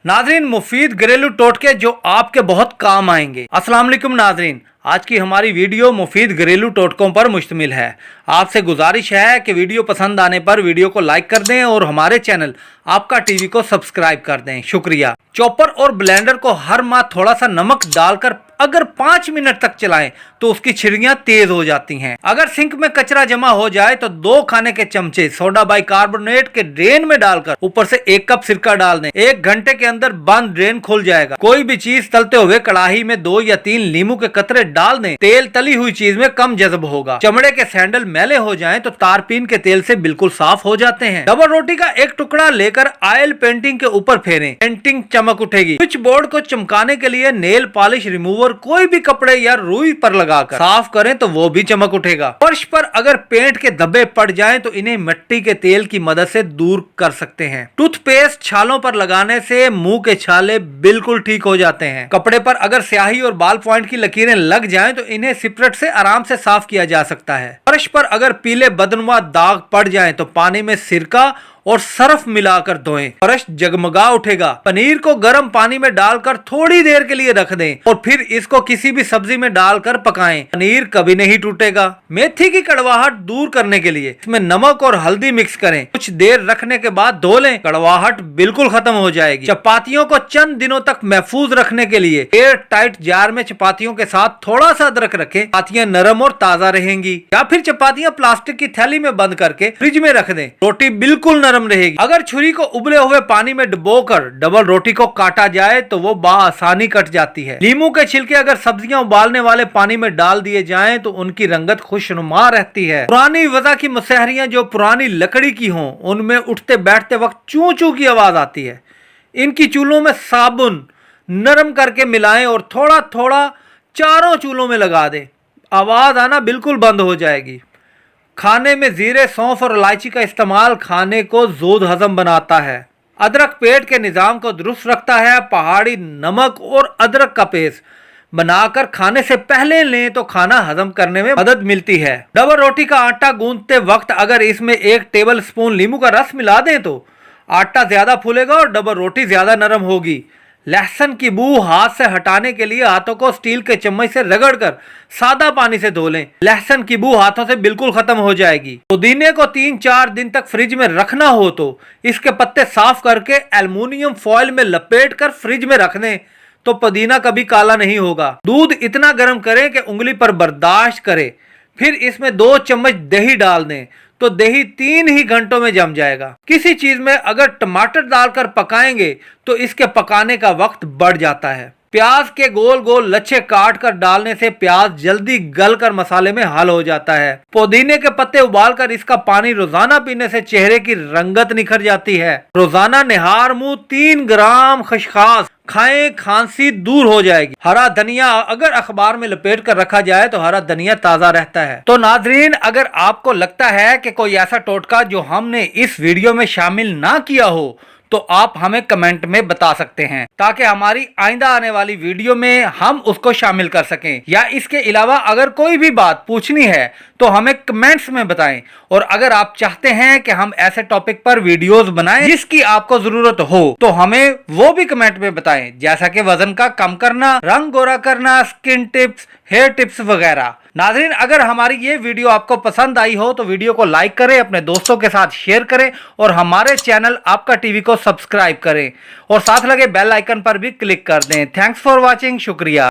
नाज़रीन, मुफीद घरेलू टोटके जो आपके बहुत काम आएंगे। अस्सलाम वालेकुम नाज़रीन, आज की हमारी वीडियो मुफीद घरेलू टोटकों पर मुश्तमिल है। आपसे गुजारिश है कि वीडियो पसंद आने पर वीडियो को लाइक कर दें और हमारे चैनल आपका टीवी को सब्सक्राइब कर दें। शुक्रिया। चॉपर और ब्लेंडर को हर माह थोड़ा सा नमक डालकर अगर 5 मिनट तक चलाएं तो उसकी छिड़ियां तेज हो जाती हैं। अगर सिंक में कचरा जमा हो जाए तो 2 खाने के चमचे सोडा बाइकार्बोनेट के ड्रेन में डालकर ऊपर से 1 कप सिरका डाल दें। 1 घंटे के अंदर बंद ड्रेन खुल जाएगा। कोई भी चीज तलते हुए कड़ाही में 2 या 3 नींबू के कतरे डाल दें। तेल तली हुई चीज में कम जज्ब होगा। चमड़े के सैंडल मैले हो जाएं तो तारपीन के तेल से बिल्कुल साफ हो जाते हैं। डबल रोटी का एक टुकड़ा लेकर ऑयल पेंटिंग के ऊपर फेरें, पेंटिंग चमक उठेगी। स्विच बोर्ड को चमकाने के लिए नेल पॉलिश रिमूवर कोई भी कपड़े या रुई पर लगाकर साफ करें तो वो भी चमक उठेगा। फर्श पर अगर पेंट के धब्बे पड़ जाएं तो इन्हें मिट्टी के तेल की मदद से दूर कर सकते हैं। टूथपेस्ट छालों पर लगाने से मुंह के छाले बिल्कुल ठीक हो जाते हैं। कपड़े पर अगर स्याही और बाल पॉइंट की लकीरें लग जाएं तो इन्हें सिपरेट से आराम से साफ किया जा सकता है। फर्श पर अगर पीले बदनुमा दाग पड़ जाएं तो पानी में सिरका और सर्फ मिलाकर धोएं, फर्श जगमगा उठेगा। पनीर को गर्म पानी में डालकर थोड़ी देर के लिए रख दें और फिर इसको किसी भी सब्जी में डालकर पकाएं। पनीर कभी नहीं टूटेगा। मेथी की कड़वाहट दूर करने के लिए इसमें नमक और हल्दी मिक्स करें। कुछ देर रखने के बाद धो लें, कड़वाहट बिल्कुल खत्म हो जाएगी। चपातियों को चंद दिनों तक महफूज रखने के लिए एयर टाइट जार में चपातियों के साथ थोड़ा सा अदरक रखें। चपातियां नरम और ताजा रहेंगी। या फिर चपातियां प्लास्टिक की थैली में बंद करके फ्रिज में रख दें। रोटी बिल्कुल नरम रहेगी। अगर छुरी को उबले हुए पानी में डुबोकर डबल रोटी को काटा जाए तो वो बआसानी कट जाती है। नींबू के छिलके अगर सब्जियां उबालने वाले पानी में डाल दिए जाएं तो उनकी रंगत खुशनुमा रहती है। पुरानी वजह की मुसहरियां जो पुरानी लकड़ी की हों उनमें उठते बैठते वक्त चू चू की आवाज आती है। इनकी चूल्हों में साबुन नरम करके मिलाएं और थोड़ा थोड़ा चारों चूल्हों में लगा दें। आवाज आना बिल्कुल बंद हो जाएगी। खाने में जीरे, सौंफ और इलायची का इस्तेमाल खाने को जोद हजम बनाता है। अदरक पेट के निजाम को दुरुस्त रखता है। पहाड़ी नमक और अदरक का पेस्ट बनाकर खाने से पहले लें तो खाना हजम करने में मदद मिलती है। डबल रोटी का आटा गूंथते वक्त अगर इसमें 1 टेबल स्पून नींबू का रस मिला दें तो आटा ज्यादा फूलेगा और डबल रोटी ज्यादा नरम होगी। लहसुन की बू हाथ से हटाने के लिए हाथों को स्टील के चम्मच से रगड़कर सादा पानी से धो लें। लहसुन की बू हाथों से बिल्कुल खत्म हो जाएगी। पुदीने को 3-4 दिन तक फ्रिज में रखना हो तो इसके पत्ते साफ करके एल्युमिनियम फॉइल में लपेटकर फ्रिज में रख दें तो पुदीना कभी काला नहीं होगा। दूध इतना गर्म करें कि उंगली पर बर्दाश्त करे। फिर इसमें 2 चम्मच दही डाल दें तो दही 3 ही घंटों में जम जाएगा। किसी चीज में अगर टमाटर डालकर पकाएंगे तो इसके पकाने का वक्त बढ़ जाता है। प्याज के गोल गोल लच्छे काट कर डालने से प्याज जल्दी गल कर मसाले में हल हो जाता है। पुदीने के पत्ते उबालकर इसका पानी रोजाना पीने से चेहरे की रंगत निखर जाती है। रोजाना निहार मुंह 3 ग्राम खसखस खाएं, खांसी दूर हो जाएगी। हरा धनिया अगर अखबार में लपेट कर रखा जाए तो हरा धनिया ताजा रहता है। तो नाजरीन, अगर आपको लगता है कि कोई ऐसा टोटका जो हमने इस वीडियो में शामिल ना किया हो तो आप हमें कमेंट में बता सकते हैं ताकि हमारी आइंदा आने वाली वीडियो में हम उसको शामिल कर सकें। या इसके अलावा अगर कोई भी बात पूछनी है तो हमें कमेंट्स में बताएं। और अगर आप चाहते हैं कि हम ऐसे टॉपिक पर वीडियोस बनाएं जिसकी आपको जरूरत हो तो हमें वो भी कमेंट में बताएं, जैसा कि वजन का कम करना, रंग गोरा करना, स्किन टिप्स, हेयर टिप्स वगैरह। नाज़रीन, अगर हमारी ये वीडियो आपको पसंद आई हो तो वीडियो को लाइक करें, अपने दोस्तों के साथ शेयर करें और हमारे चैनल आपका टीवी को सब्सक्राइब करें और साथ लगे बेल आइकन पर भी क्लिक कर दें। Thanks for watching. शुक्रिया।